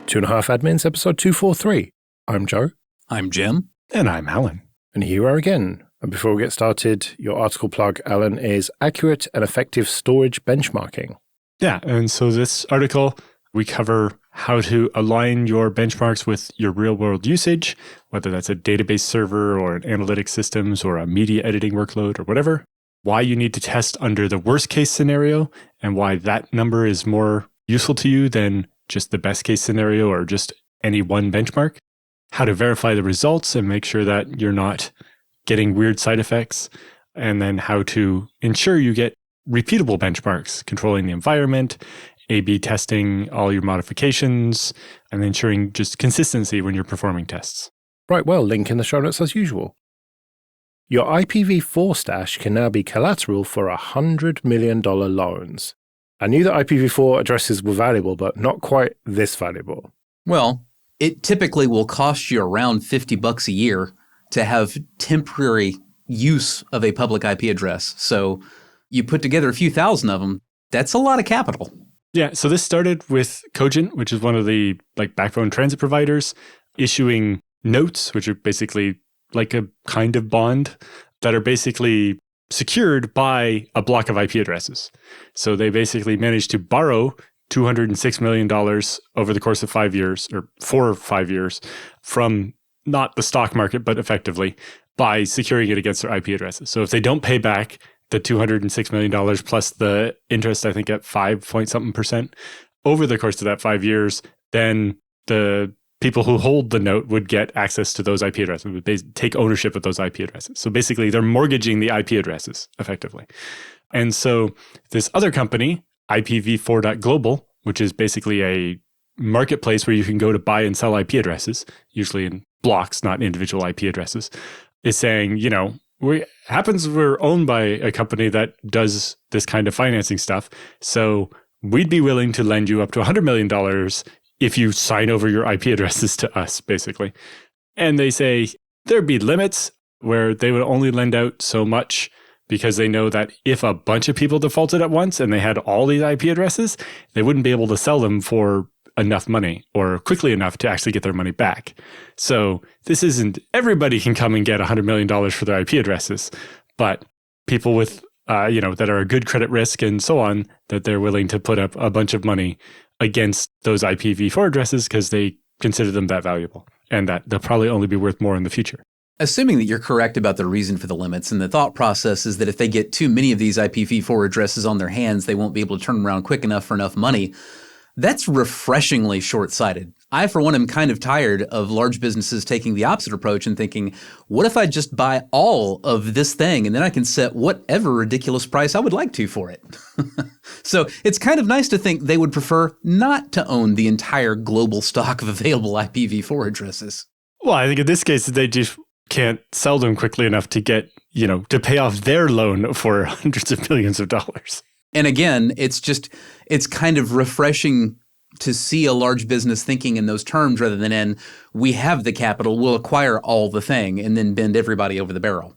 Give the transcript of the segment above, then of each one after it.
Two and a Half Admins, episode 243. I'm Joe. I'm Jim. And I'm Alan. And here we are again. And before we get started, your article plug, Alan, is accurate and effective storage benchmarking. Yeah, and so this article, we cover how to align your benchmarks with your real-world usage, whether that's a database server or an analytics systems or a media editing workload or whatever, why you need to test under the worst-case scenario, and why that number is more useful to you than just the best-case scenario or just any one benchmark, how to verify the results and make sure that you're not getting weird side effects, and then how to ensure you get repeatable benchmarks, controlling the environment, A/B testing all your modifications, and ensuring just consistency when you're performing tests. Right, well, link in the show notes as usual. Your IPv4 stash can now be collateral for $100 million loans. I knew that IPv4 addresses were valuable, but not quite this valuable. Well, it typically will cost you around $50 a year to have temporary use of a public IP address. So you put together a few thousand of them, that's a lot of capital. Yeah, so this started with Cogent, which is one of the backbone transit providers, issuing notes, which are basically like a kind of bond that are basically secured by a block of IP addresses. So they basically managed to borrow $206 million over the course of 5 years, or 4 or 5 years, from not the stock market, but effectively by securing it against their IP addresses. So if they don't pay back the $206 million plus the interest, I think at 5-point-something% over the course of that 5 years, then the people who hold the note would get access to those IP addresses. They take ownership of those IP addresses. So basically, they're mortgaging the IP addresses effectively. And so this other company, IPv4.global, which is basically a marketplace where you can go to buy and sell IP addresses, usually in blocks, not individual IP addresses, is saying, we're owned by a company that does this kind of financing stuff. So we'd be willing to lend you up to $100 million if you sign over your IP addresses to us, basically. And they say there'd be limits where they would only lend out so much because they know that if a bunch of people defaulted at once and they had all these IP addresses, they wouldn't be able to sell them for enough money or quickly enough to actually get their money back. So this isn't everybody can come and get $100 million for their IP addresses, but people with, that are a good credit risk and so on, that they're willing to put up a bunch of money against those IPv4 addresses because they consider them that valuable and that they'll probably only be worth more in the future. Assuming that you're correct about the reason for the limits, and the thought process is that if they get too many of these IPv4 addresses on their hands, they won't be able to turn them around quick enough for enough money. That's refreshingly short-sighted. I, for one, am kind of tired of large businesses taking the opposite approach and thinking, what if I just buy all of this thing and then I can set whatever ridiculous price I would like to for it? So it's kind of nice to think they would prefer not to own the entire global stock of available IPv4 addresses. Well, I think in this case, they just can't sell them quickly enough to get, to pay off their loan for hundreds of millions of dollars. And again, it's kind of refreshing to see a large business thinking in those terms rather than we have the capital, we'll acquire all the thing and then bend everybody over the barrel.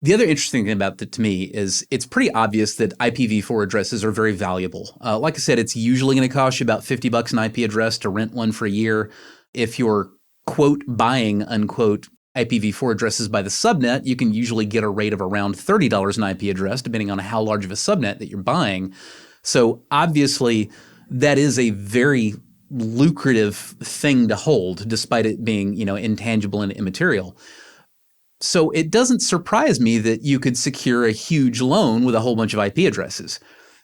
The other interesting thing about that to me is it's pretty obvious that IPv4 addresses are very valuable. Like I said, it's usually going to cost you about $50 an IP address to rent one for a year. If you're, quote, buying, unquote, IPv4 addresses by the subnet, you can usually get a rate of around $30 an IP address, depending on how large of a subnet that you're buying. So obviously, that is a very lucrative thing to hold, despite it being, intangible and immaterial. So it doesn't surprise me that you could secure a huge loan with a whole bunch of IP addresses.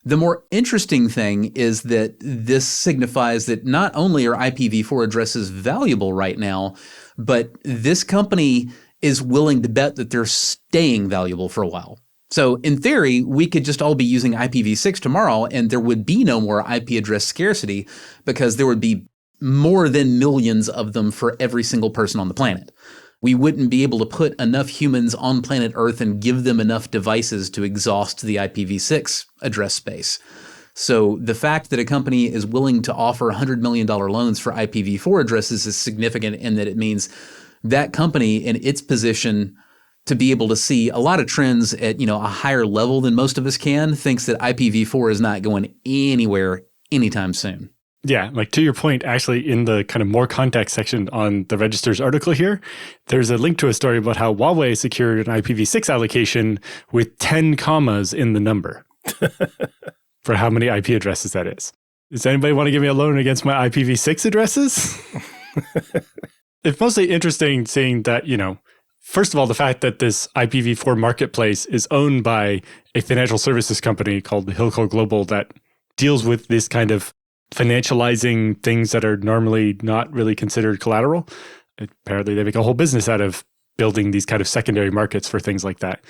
The more interesting thing is that this signifies that not only are IPv4 addresses valuable right now, but this company is willing to bet that they're staying valuable for a while. So in theory, we could just all be using IPv6 tomorrow and there would be no more IP address scarcity because there would be more than millions of them for every single person on the planet. We wouldn't be able to put enough humans on planet Earth and give them enough devices to exhaust the IPv6 address space. So the fact that a company is willing to offer $100 million loans for IPv4 addresses is significant in that it means that company in its position to be able to see a lot of trends at, a higher level than most of us can, thinks that IPv4 is not going anywhere anytime soon. Yeah, like to your point, actually, in the kind of more context section on the Register's article here, there's a link to a story about how Huawei secured an IPv6 allocation with 10 commas in the number for how many IP addresses that is. Does anybody want to give me a loan against my IPv6 addresses? It's mostly interesting seeing that, first of all, the fact that this IPv4 marketplace is owned by a financial services company called Hilco Global that deals with this kind of financializing things that are normally not really considered collateral. Apparently, they make a whole business out of building these kind of secondary markets for things like that.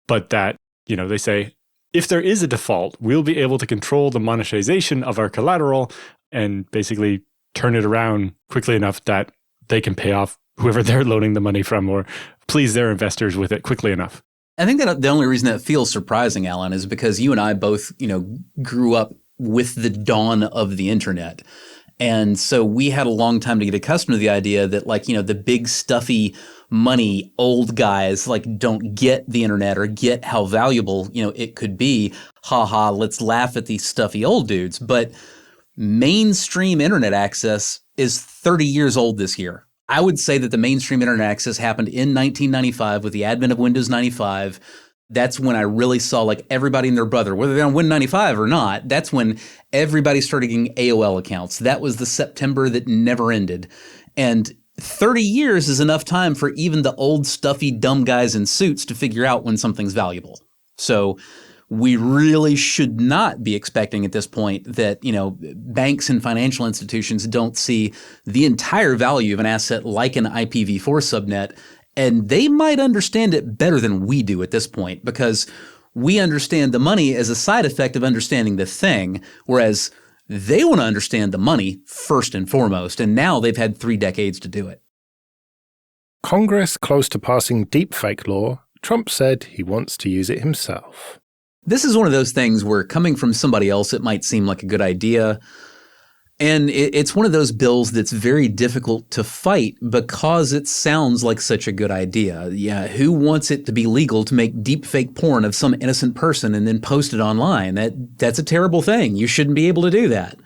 But that, they say, if there is a default, we'll be able to control the monetization of our collateral and basically turn it around quickly enough that they can pay off whoever they're loaning the money from or please their investors with it quickly enough. I think that the only reason that feels surprising, Alan, is because you and I both, grew up with the dawn of the internet. And so we had a long time to get accustomed to the idea that the big stuffy money old guys don't get the internet or get how valuable, it could be. Ha ha, let's laugh at these stuffy old dudes. But mainstream internet access is 30 years old this year. I would say that the mainstream internet access happened in 1995 with the advent of Windows 95. That's when I really saw everybody and their brother, whether they're on Win 95 or not, that's when everybody started getting AOL accounts. That was the September that never ended. And 30 years is enough time for even the old stuffy dumb guys in suits to figure out when something's valuable. So we really should not be expecting at this point that, banks and financial institutions don't see the entire value of an asset like an IPv4 subnet. And they might understand it better than we do at this point because we understand the money as a side effect of understanding the thing, whereas they want to understand the money first and foremost. And now they've had 3 decades to do it. Congress close to passing deepfake law, Trump said he wants to use it himself. This is one of those things where coming from somebody else, it might seem like a good idea. And it's one of those bills that's very difficult to fight because it sounds like such a good idea. Yeah, who wants it to be legal to make deepfake porn of some innocent person and then post it online? That's a terrible thing. You shouldn't be able to do that.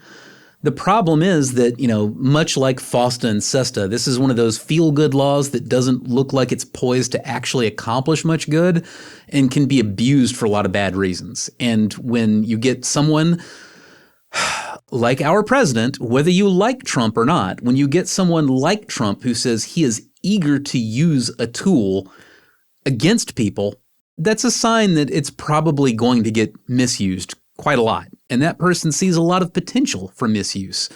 The problem is that, much like FOSTA and SESTA, this is one of those feel-good laws that doesn't look like it's poised to actually accomplish much good and can be abused for a lot of bad reasons. And when you get someone like our president, whether you like Trump or not, when you get someone like Trump who says he is eager to use a tool against people, that's a sign that it's probably going to get misused quite a lot. And that person sees a lot of potential for misuse.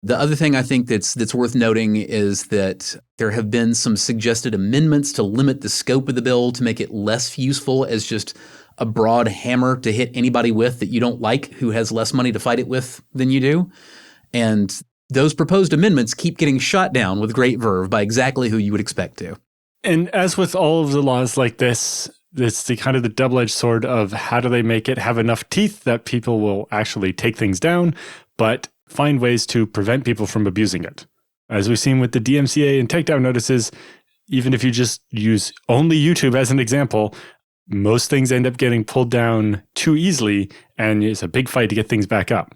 The other thing I think that's worth noting is that there have been some suggested amendments to limit the scope of the bill to make it less useful as just a broad hammer to hit anybody with that you don't like who has less money to fight it with than you do. And those proposed amendments keep getting shot down with great verve by exactly who you would expect to. And as with all of the laws like this, it's the kind of the double-edged sword of how do they make it have enough teeth that people will actually take things down, but find ways to prevent people from abusing it. As we've seen with the DMCA and takedown notices, even if you just use only YouTube as an example, most things end up getting pulled down too easily, and it's a big fight to get things back up.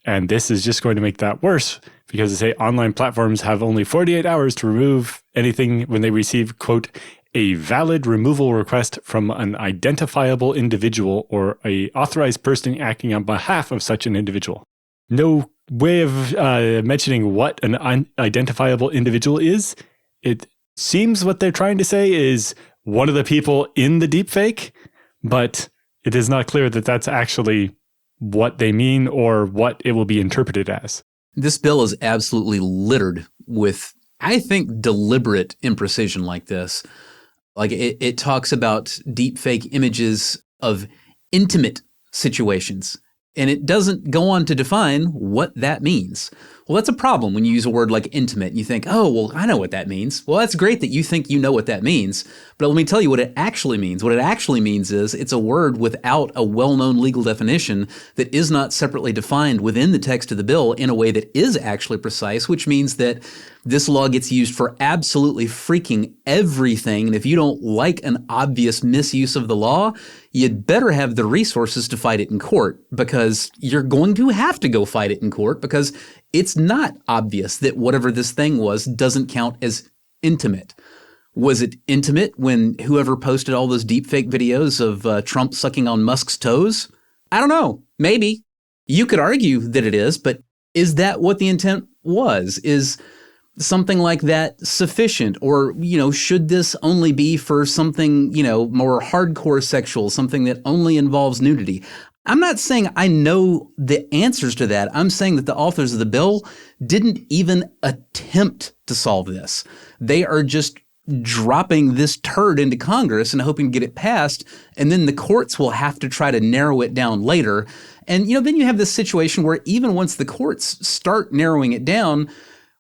And this is just going to make that worse because they say online platforms have only 48 hours to remove anything when they receive, quote, a valid removal request from an identifiable individual or a authorized person acting on behalf of such an individual. No way of mentioning what an unidentifiable individual is. It seems what they're trying to say is one of the people in the deepfake, but it is not clear that that's actually what they mean or what it will be interpreted as. This bill is absolutely littered with, I think, deliberate imprecision like this. Like it talks about deepfake images of intimate situations, and it doesn't go on to define what that means. Well, that's a problem when you use a word like intimate and you think, oh, well, I know what that means. Well, that's great that you think you know what that means, but let me tell you what it actually means. What it actually means is it's a word without a well-known legal definition that is not separately defined within the text of the bill in a way that is actually precise, which means that This law gets used for absolutely freaking everything. And if you don't like an obvious misuse of the law, you'd better have the resources to fight it in court, because you're going to have to go fight it in court, because it's not obvious that whatever this thing was doesn't count as intimate. Was it intimate when whoever posted all those deepfake videos of Trump sucking on Musk's toes? I don't know. Maybe. You could argue that it is, but is that what the intent was? Is something like that sufficient? Or, should this only be for something, more hardcore sexual, something that only involves nudity? I'm not saying I know the answers to that. I'm saying that the authors of the bill didn't even attempt to solve this. They are just dropping this turd into Congress and hoping to get it passed, and then the courts will have to try to narrow it down later. And, then you have this situation where even once the courts start narrowing it down,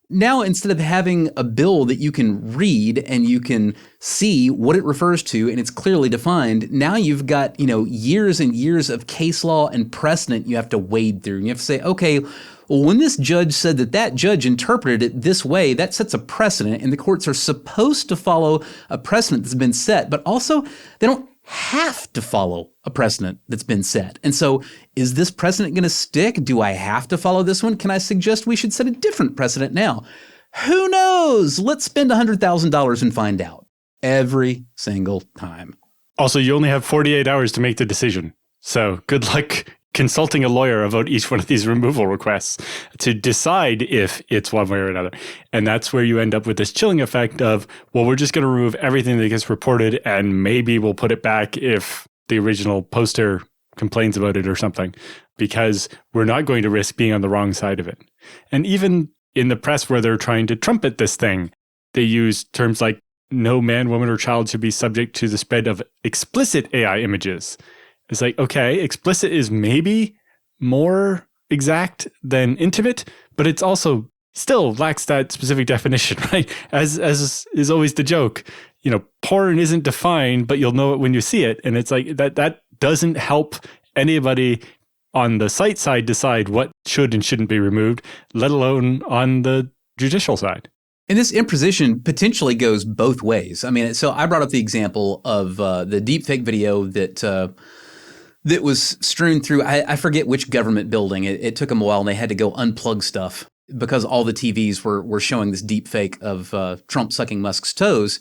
now instead of having a bill that you can read and you can see what it refers to and it's clearly defined, now you've got, years and years of case law and precedent you have to wade through. And you have to say, okay, well, when this judge said that judge interpreted it this way, that sets a precedent, and the courts are supposed to follow a precedent that's been set, but also they don't have to follow a precedent that's been set. And so is this precedent going to stick? Do I have to follow this one? Can I suggest we should set a different precedent now? Who knows? Let's spend $100,000 and find out every single time. Also, you only have 48 hours to make the decision. So good luck consulting a lawyer about each one of these removal requests to decide if it's one way or another. And that's where you end up with this chilling effect of, well, we're just going to remove everything that gets reported, and maybe we'll put it back if the original poster complains about it or something, because we're not going to risk being on the wrong side of it. And even in the press where they're trying to trumpet this thing, they use terms like no man, woman, or child should be subject to the spread of explicit AI images. It's like, okay, explicit is maybe more exact than intimate, but it's also still lacks that specific definition, right? As is always the joke, porn isn't defined, but you'll know it when you see it. And it's like that doesn't help anybody on the site side decide what should and shouldn't be removed, let alone on the judicial side. And this imposition potentially goes both ways. I mean, so I brought up the example of the deepfake video that was strewn through, I forget which government building. It took them a while, and they had to go unplug stuff because all the TVs were showing this deep fake of Trump sucking Musk's toes.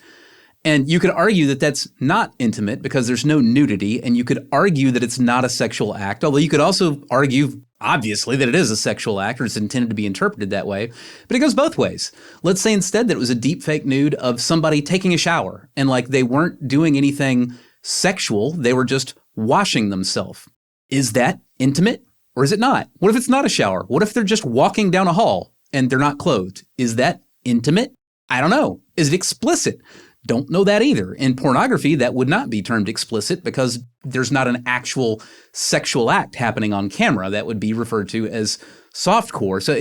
And you could argue that that's not intimate because there's no nudity, and you could argue that it's not a sexual act, although you could also argue, obviously, that it is a sexual act or it's intended to be interpreted that way. But it goes both ways. Let's say instead that it was a deep fake nude of somebody taking a shower, and they weren't doing anything sexual, they were just washing themselves. Is that intimate or is it not? What if it's not a shower? What if they're just walking down a hall and they're not clothed? Is that intimate? I don't know. Is it explicit? Don't know that either. In pornography, that would not be termed explicit because there's not an actual sexual act happening on camera. That would be referred to as softcore. So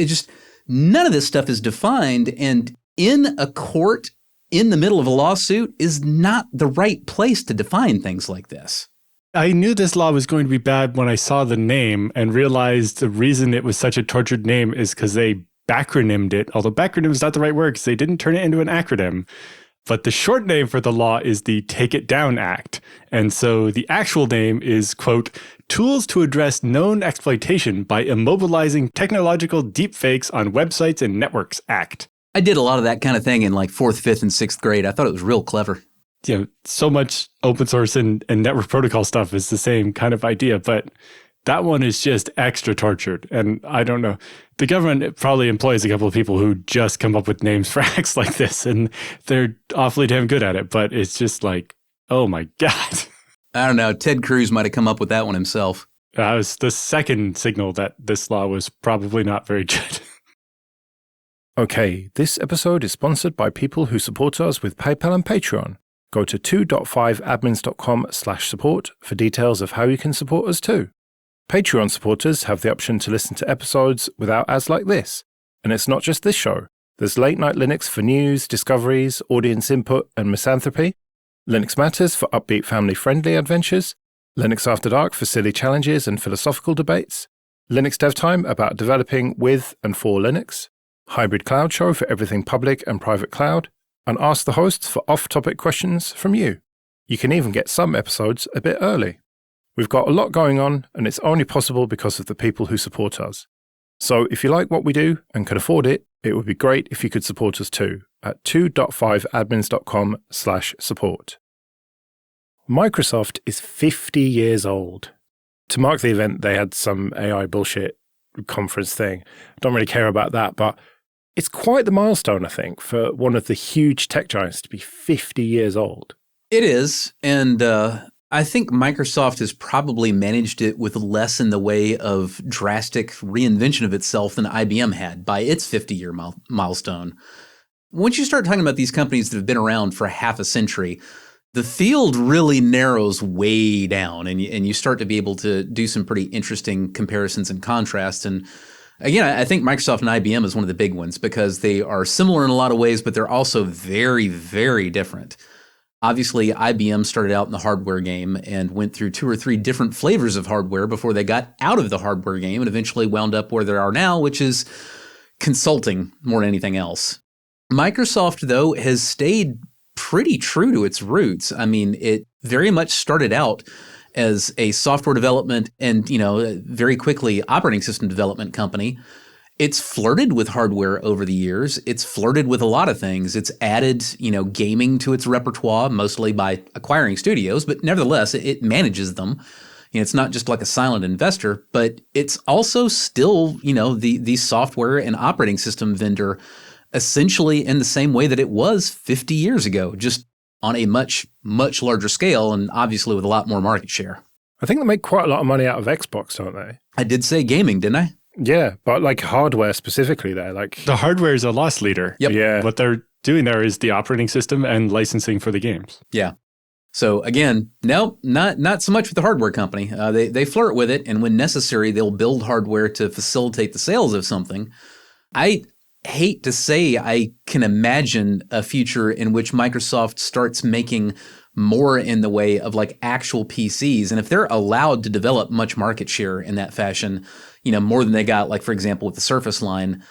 none of this stuff is defined, and in a court in the middle of a lawsuit is not the right place to define things like this. I knew this law was going to be bad when I saw the name and realized the reason it was such a tortured name is because they backronymed it, although backronym is not the right word because they didn't turn it into an acronym. But the short name for the law is the Take It Down Act. And so the actual name is, quote, Tools to Address Known Exploitation by Immobilizing Technological Deepfakes on Websites and Networks Act. I did a lot of that kind of thing in 4th, 5th, and 6th grade. I thought it was real clever. So much open source and network protocol stuff is the same kind of idea, but that one is just extra tortured. And I don't know. The government probably employs a couple of people who just come up with names for acts like this, and they're awfully damn good at it. But it's just oh my God. I don't know. Ted Cruz might have come up with that one himself. That was the second signal that this law was probably not very good. Okay, this episode is sponsored by people who support us with PayPal and Patreon. Go to 2.5admins.com/support for details of how you can support us too. Patreon supporters have the option to listen to episodes without ads like this. And it's not just this show. There's Late Night Linux for news, discoveries, audience input, and misanthropy. Linux Matters for upbeat family-friendly adventures. Linux After Dark for silly challenges and philosophical debates. Linux Dev Time about developing with and for Linux. hybrid cloud show for everything public and private cloud, and ask the hosts for off-topic questions from you. You can even get some episodes a bit early. We've got a lot going on, and it's only possible because of the people who support us. So if you like what we do and can afford it, it would be great if you could support us too at 2.5admins.com/support. Microsoft is 50 years old. To mark the event, they had some AI bullshit conference thing. I don't really care about that, but it's quite the milestone, I think, for one of the huge tech giants to be 50 years old. It is, and I think Microsoft has probably managed it with less in the way of drastic reinvention of itself than IBM had by its 50-year milestone. Once you start talking about these companies that have been around for half a century, the field really narrows way down, and you start to be able to do some pretty interesting comparisons and contrasts. And again, I think Microsoft and IBM is one of the big ones because they are similar in a lot of ways, but they're also very, very different. Obviously, IBM started out in the hardware game and went through 2 or 3 different flavors of hardware before they got out of the hardware game and eventually wound up where they are now, which is consulting more than anything else. Microsoft, though, has stayed pretty true to its roots. I mean, it very much started out as a software development and, very quickly operating system development company. It's flirted with hardware over the years. It's flirted with a lot of things. It's added, gaming to its repertoire, mostly by acquiring studios, but nevertheless, it manages them. It's not just like a silent investor, but it's also still, the software and operating system vendor essentially in the same way that it was 50 years ago, just on a much, much larger scale and obviously with a lot more market share. I think they make quite a lot of money out of Xbox, don't they? I did say gaming, didn't I? Yeah, but like hardware specifically there. Like the hardware is a loss leader. Yep. Yeah. What they're doing there is the operating system and licensing for the games. Yeah. So again, no, not so much with the hardware company. They flirt with it, and when necessary, they'll build hardware to facilitate the sales of something. I hate to say I can imagine a future in which Microsoft starts making more in the way of like actual PCs. And if they're allowed to develop much market share in that fashion, more than they got, like, for example, with the Surface line,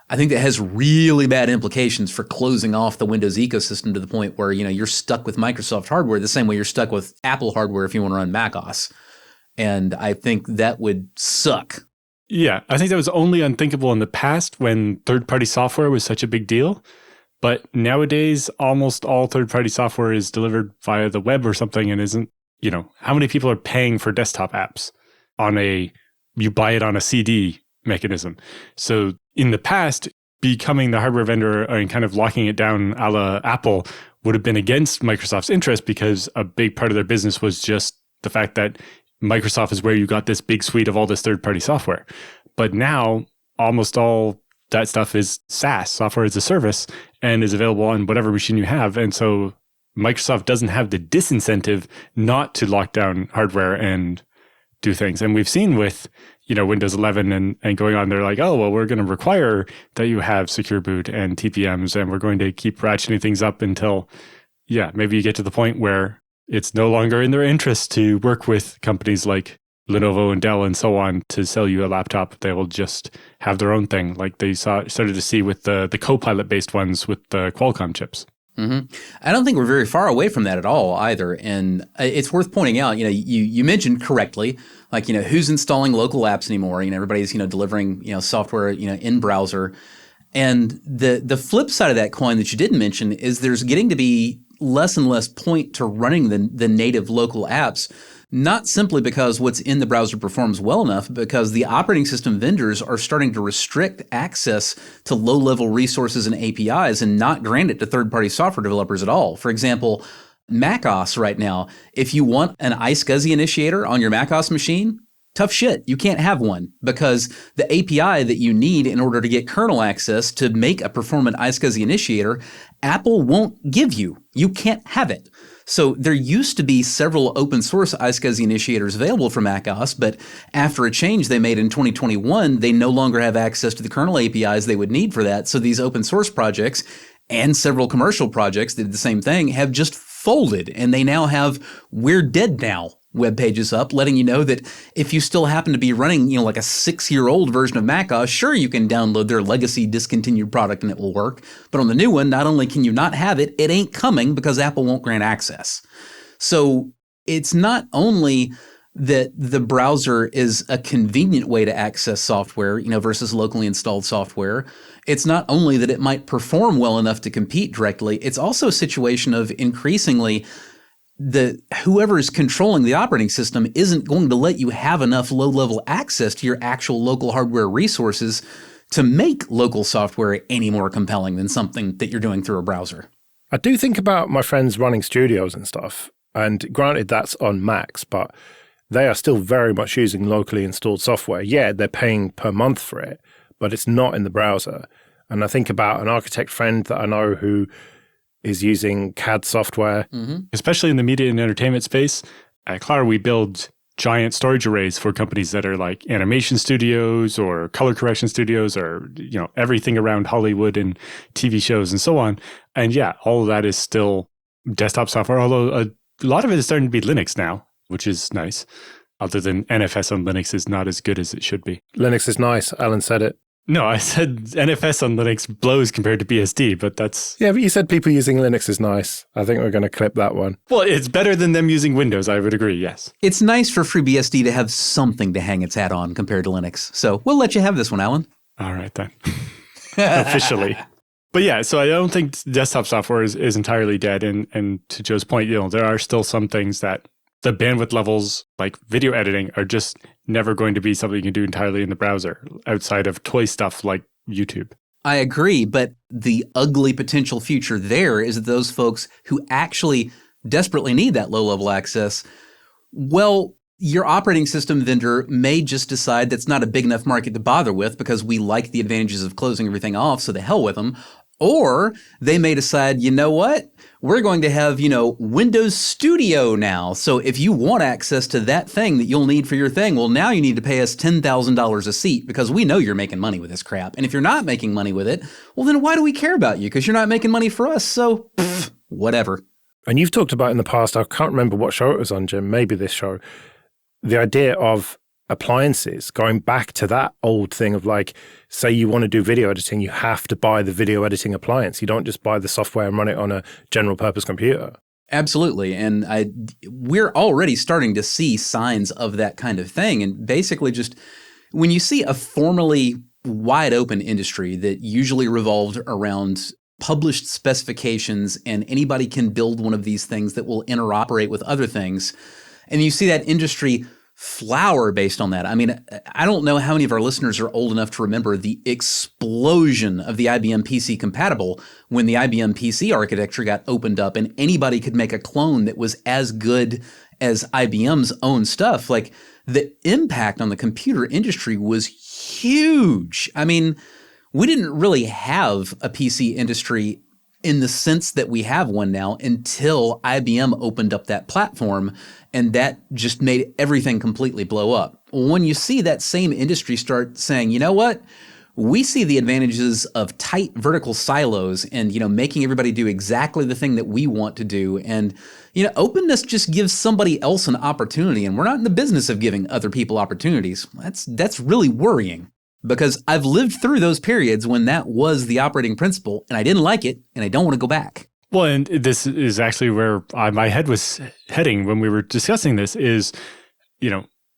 I think that has really bad implications for closing off the Windows ecosystem to the point where, you're stuck with Microsoft hardware the same way you're stuck with Apple hardware if you want to run macOS. And I think that would suck. Yeah, I think that was only unthinkable in the past when third-party software was such a big deal. But nowadays, almost all third-party software is delivered via the web or something and isn't, how many people are paying for desktop apps you buy it on a CD mechanism. So in the past, becoming the hardware vendor and kind of locking it down a la Apple would have been against Microsoft's interest because a big part of their business was just the fact that Microsoft is where you got this big suite of all this third-party software. But now almost all that stuff is SaaS, software as a service, and is available on whatever machine you have. And so Microsoft doesn't have the disincentive not to lock down hardware and do things. And we've seen with, Windows 11 and going on, they're like, oh, well, we're going to require that you have secure boot and TPMs, and we're going to keep ratcheting things up until, maybe you get to the point where it's no longer in their interest to work with companies like Lenovo and Dell and so on to sell you a laptop. They will just have their own thing, like they started to see with the Copilot-based ones with the Qualcomm chips. Mm-hmm. I don't think we're very far away from that at all either. And it's worth pointing out, you mentioned correctly, like, who's installing local apps anymore? Everybody's, delivering, software, in browser. And the flip side of that coin that you didn't mention is there's getting to be less and less point to running the native local apps, not simply because what's in the browser performs well enough, but because the operating system vendors are starting to restrict access to low-level resources and APIs and not grant it to third-party software developers at all. For example, macOS right now, if you want an iSCSI initiator on your macOS machine, tough shit. You can't have one because the API that you need in order to get kernel access to make a performant iSCSI initiator, Apple won't give you. You can't have it. So there used to be several open source iSCSI initiators available for macOS, but after a change they made in 2021, they no longer have access to the kernel APIs they would need for that. So these open source projects and several commercial projects that did the same thing have just folded, and they now have "we're dead now" web pages up, letting you know that if you still happen to be running, like a 6-year-old version of macOS, sure, you can download their legacy discontinued product and it will work. But on the new one, not only can you not have it, it ain't coming because Apple won't grant access. So it's not only that the browser is a convenient way to access software, versus locally installed software. It's not only that it might perform well enough to compete directly, it's also a situation of increasingly whoever is controlling the operating system isn't going to let you have enough low-level access to your actual local hardware resources to make local software any more compelling than something that you're doing through a browser. I do think about my friends running studios and stuff, and granted that's on Macs, but they are still very much using locally installed software. Yeah, they're paying per month for it, but it's not in the browser. And I think about an architect friend that I know who is using CAD software. Mm-hmm. Especially in the media and entertainment space. At Clara, we build giant storage arrays for companies that are like animation studios or color correction studios or, everything around Hollywood and TV shows and so on. And yeah, all of that is still desktop software, although a lot of it is starting to be Linux now, which is nice. Other than NFS on Linux is not as good as it should be. Linux is nice. Alan said it. No, I said NFS on Linux blows compared to BSD, but that's... Yeah, but you said people using Linux is nice. I think we're going to clip that one. Well, it's better than them using Windows, I would agree, yes. It's nice for FreeBSD to have something to hang its hat on compared to Linux. So we'll let you have this one, Alan. All right, then. Officially. But yeah, so I don't think desktop software is entirely dead. And to Joe's point, there are still some things that the bandwidth levels, like video editing, are just never going to be something you can do entirely in the browser outside of toy stuff like YouTube. I agree, but the ugly potential future there is that those folks who actually desperately need that low-level access, well, your operating system vendor may just decide that's not a big enough market to bother with because we like the advantages of closing everything off, so the hell with them. Or they may decide, you know what? We're going to have, Windows Studio now. So if you want access to that thing that you'll need for your thing, well, now you need to pay us $10,000 a seat because we know you're making money with this crap. And if you're not making money with it, well, then why do we care about you? Because you're not making money for us. So whatever. And you've talked about in the past, I can't remember what show it was on, Jim, maybe this show, the idea of appliances, going back to that old thing of like, say you want to do video editing, you have to buy the video editing appliance. You don't just buy the software and run it on a general purpose computer. Absolutely. And we're already starting to see signs of that kind of thing. And basically just when you see a formerly wide open industry that usually revolved around published specifications and anybody can build one of these things that will interoperate with other things, and you see that industry flower based on that. I mean, I don't know how many of our listeners are old enough to remember the explosion of the IBM PC compatible when the IBM PC architecture got opened up and anybody could make a clone that was as good as IBM's own stuff. Like, the impact on the computer industry was huge. I mean, we didn't really have a PC industry in the sense that we have one now until IBM opened up that platform, and that just made everything completely blow up. When you see that same industry start saying, you know what, we see the advantages of tight vertical silos and, making everybody do exactly the thing that we want to do. And, openness just gives somebody else an opportunity, and we're not in the business of giving other people opportunities. That's really worrying. Because I've lived through those periods when that was the operating principle, and I didn't like it, and I don't want to go back. Well, and this is actually where my head was heading when we were discussing this is,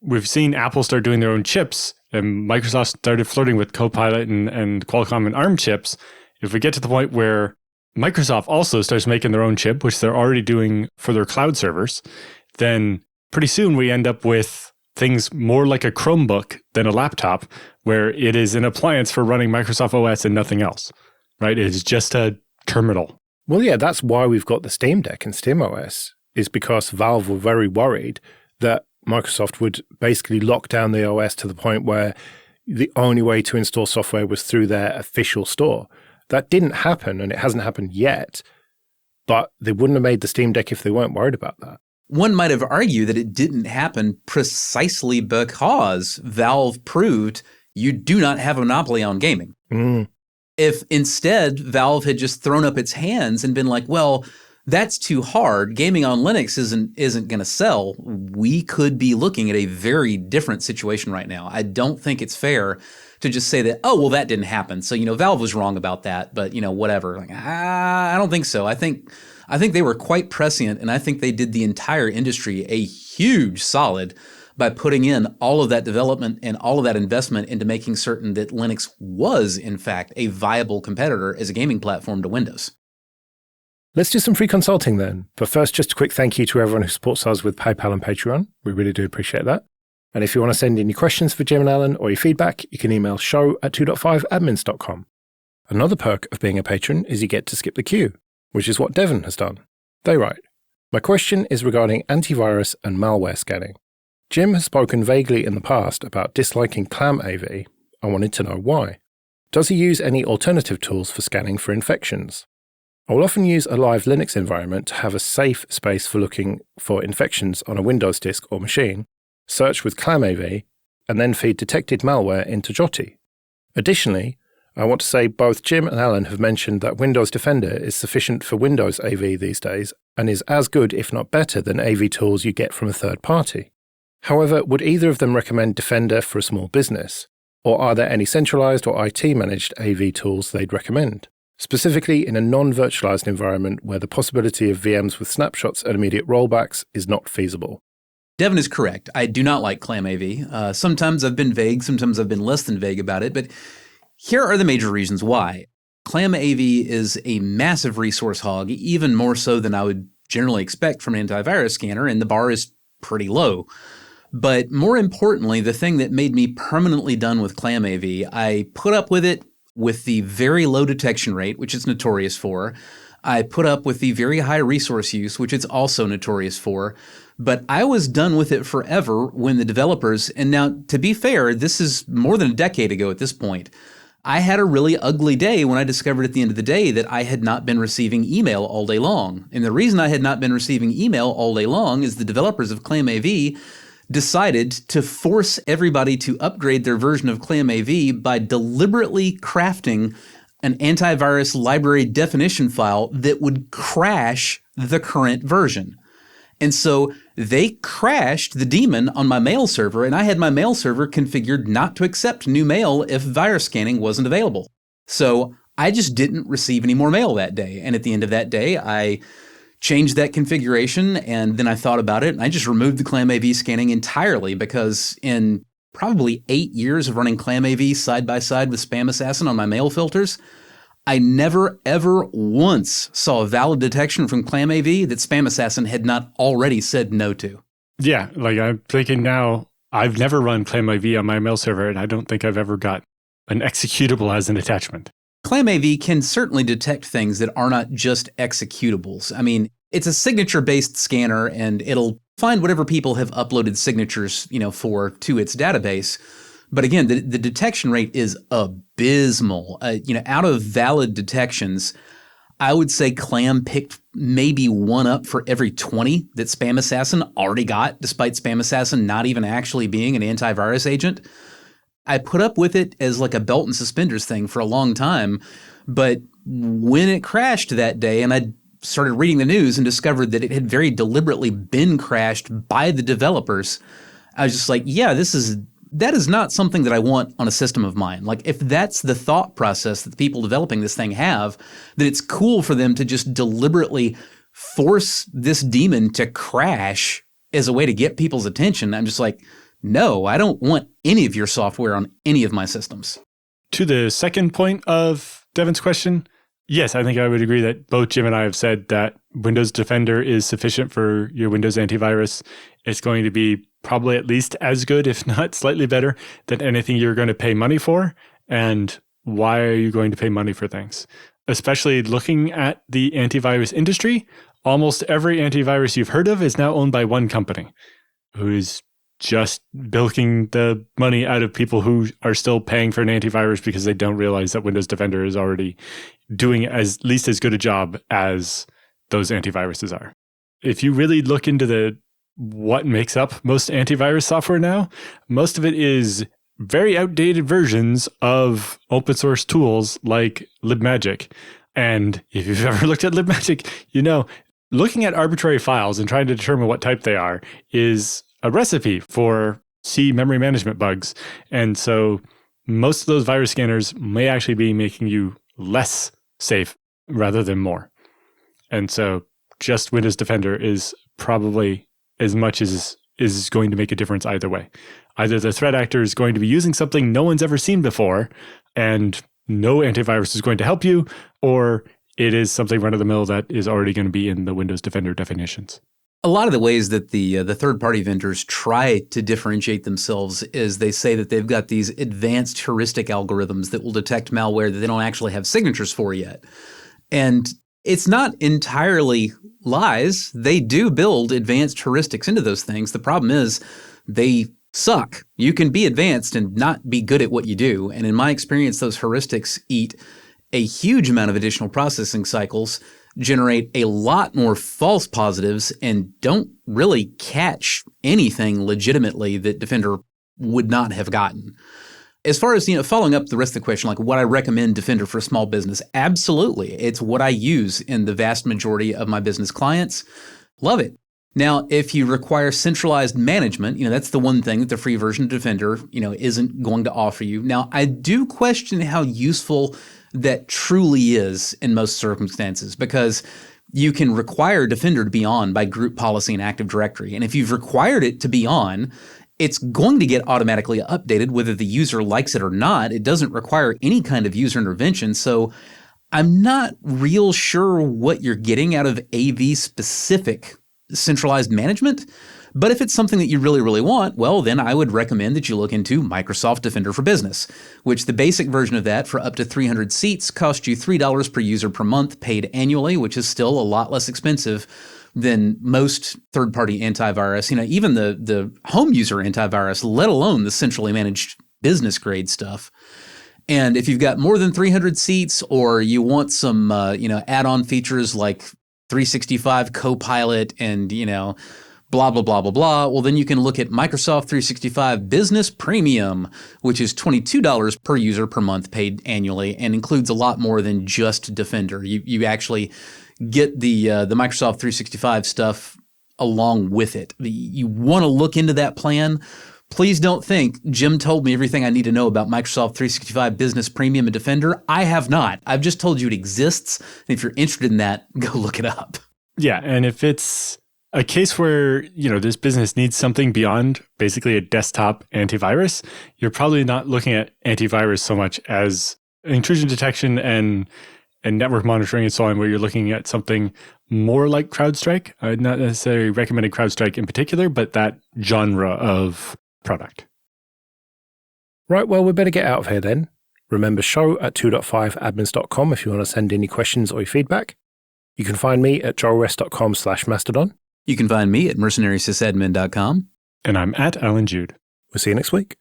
we've seen Apple start doing their own chips, and Microsoft started flirting with Copilot and Qualcomm and ARM chips. If we get to the point where Microsoft also starts making their own chip, which they're already doing for their cloud servers, then pretty soon we end up with things more like a Chromebook than a laptop, where it is an appliance for running Microsoft OS and nothing else, right? It is just a terminal. Well, yeah, that's why we've got the Steam Deck and SteamOS, is because Valve were very worried that Microsoft would basically lock down the OS to the point where the only way to install software was through their official store. That didn't happen, and it hasn't happened yet, but they wouldn't have made the Steam Deck if they weren't worried about that. One might have argued that it didn't happen precisely because Valve proved you do not have a monopoly on gaming. If instead Valve had just thrown up its hands and been like, well, that's too hard. Gaming on Linux isn't going to sell. We could be looking at a very different situation right now. I don't think it's fair to just say that, oh, well, that didn't happen. So, Valve was wrong about that, but, whatever. Like, I don't think so. I think they were quite prescient, and I think they did the entire industry a huge solid by putting in all of that development and all of that investment into making certain that Linux was, in fact, a viable competitor as a gaming platform to Windows. Let's do some free consulting then. But first, just a quick thank you to everyone who supports us with PayPal and Patreon. We really do appreciate that. And if you want to send in your questions for Jim and Alan or your feedback, you can email show@2.5admins.com. Another perk of being a patron is you get to skip the queue, which is what Devon has done. They write, my question is regarding antivirus and malware scanning. Jim has spoken vaguely in the past about disliking ClamAV. I wanted to know why. Does he use any alternative tools for scanning for infections? I will often use a live Linux environment to have a safe space for looking for infections on a Windows disk or machine, search with ClamAV, and then feed detected malware into Joti. Additionally, I want to say both Jim and Alan have mentioned that Windows Defender is sufficient for Windows AV these days and is as good, if not better, than AV tools you get from a third party. However, would either of them recommend Defender for a small business? Or are there any centralized or IT-managed AV tools they'd recommend? Specifically in a non-virtualized environment where the possibility of VMs with snapshots and immediate rollbacks is not feasible. Devon is correct. I do not like ClamAV. Sometimes I've been vague, sometimes I've been less than vague about it, but here are the major reasons why. ClamAV is a massive resource hog, even more so than I would generally expect from an antivirus scanner, and the bar is pretty low. But more importantly, the thing that made me permanently done with ClamAV, I put up with it with the very low detection rate, which it's notorious for. I put up with the very high resource use, which it's also notorious for. But I was done with it forever when the developers, and now to be fair, this is more than a decade ago at this point, I had a really ugly day when I discovered at the end of the day that I had not been receiving email all day long. And the reason I had not been receiving email all day long is the developers of ClamAV decided to force everybody to upgrade their version of ClamAV by deliberately crafting an antivirus library definition file that would crash the current version. And so they crashed the daemon on my mail server, and I had my mail server configured not to accept new mail if virus scanning wasn't available. So I just didn't receive any more mail that day. And at the end of that day, I changed that configuration, and then I thought about it, and I just removed the ClamAV scanning entirely because in probably 8 years of running ClamAV side by side with Spam Assassin on my mail filters, I never, ever once saw a valid detection from ClamAV that Spam Assassin had not already said no to. Yeah, like I'm thinking now, I've never run ClamAV on my mail server, and I don't think I've ever got an executable as an attachment. ClamAV can certainly detect things that are not just executables. I mean, it's a signature-based scanner, and it'll find whatever people have uploaded signatures, for to its database. But again, the detection rate is abysmal. Out of valid detections, I would say Clam picked maybe one up for every 20 that Spam Assassin already got, despite Spam Assassin not even actually being an antivirus agent. I put up with it as like a belt and suspenders thing for a long time, but when it crashed that day and I started reading the news and discovered that it had very deliberately been crashed by the developers, I was just like, yeah, that is not something that I want on a system of mine. Like, if that's the thought process that the people developing this thing have, then it's cool for them to just deliberately force this daemon to crash as a way to get people's attention. I'm just like, no, I don't want any of your software on any of my systems. To the second point of Devon's question, yes, I think I would agree that both Jim and I have said that Windows Defender is sufficient for your Windows antivirus. It's going to be probably at least as good, if not slightly better, than anything you're going to pay money for. And why are you going to pay money for things? Especially looking at the antivirus industry, almost every antivirus you've heard of is now owned by one company who is just bilking the money out of people who are still paying for an antivirus because they don't realize that Windows Defender is already doing at least as good a job as those antiviruses are. If you really look into what makes up most antivirus software now, most of it is very outdated versions of open source tools like libmagic. And if you've ever looked at libmagic, looking at arbitrary files and trying to determine what type they are is a recipe for C memory management bugs. And so most of those virus scanners may actually be making you less safe rather than more. And so just Windows Defender is probably as much as is going to make a difference either way. Either the threat actor is going to be using something no one's ever seen before and no antivirus is going to help you, or it is something run-of-the-mill that is already going to be in the Windows Defender definitions. A lot of the ways that the third-party vendors try to differentiate themselves is they say that they've got these advanced heuristic algorithms that will detect malware that they don't actually have signatures for yet. And it's not entirely lies. They do build advanced heuristics into those things. The problem is they suck. You can be advanced and not be good at what you do. And in my experience, those heuristics eat a huge amount of additional processing cycles, generate a lot more false positives, and don't really catch anything legitimately that Defender would not have gotten. As far as, following up the rest of the question, like what I recommend Defender for a small business, absolutely. It's what I use in the vast majority of my business clients. Love it. Now, if you require centralized management, that's the one thing that the free version of Defender, isn't going to offer you. Now, I do question how useful that truly is in most circumstances, because you can require Defender to be on by group policy and Active Directory. And if you've required it to be on, it's going to get automatically updated whether the user likes it or not. It doesn't require any kind of user intervention. So I'm not real sure what you're getting out of AV-specific centralized management. But if it's something that you really, really want, well, then I would recommend that you look into Microsoft Defender for Business, which the basic version of that for up to 300 seats costs you $3 per user per month paid annually, which is still a lot less expensive than most third-party antivirus. Even the home user antivirus, let alone the centrally managed business-grade stuff. And if you've got more than 300 seats, or you want some, add-on features like 365 Copilot and, blah, blah, blah, blah, blah, well, then you can look at Microsoft 365 Business Premium, which is $22 per user per month paid annually and includes a lot more than just Defender. You actually get the Microsoft 365 stuff along with it. You want to look into that plan. Please don't think Jim told me everything I need to know about Microsoft 365 Business Premium and Defender. I have not. I've just told you it exists. And if you're interested in that, go look it up. Yeah, and if it's a case where, this business needs something beyond basically a desktop antivirus, you're probably not looking at antivirus so much as intrusion detection and network monitoring and so on, where you're looking at something more like CrowdStrike. Not necessarily recommending CrowdStrike in particular, but that genre of product. Right, well, we better get out of here then. Remember, show@2.5admins.com if you want to send any questions or feedback. You can find me at joelrest.com/mastodon. You can find me at mercenarysysadmin.com. And I'm at Alan Jude. We'll see you next week.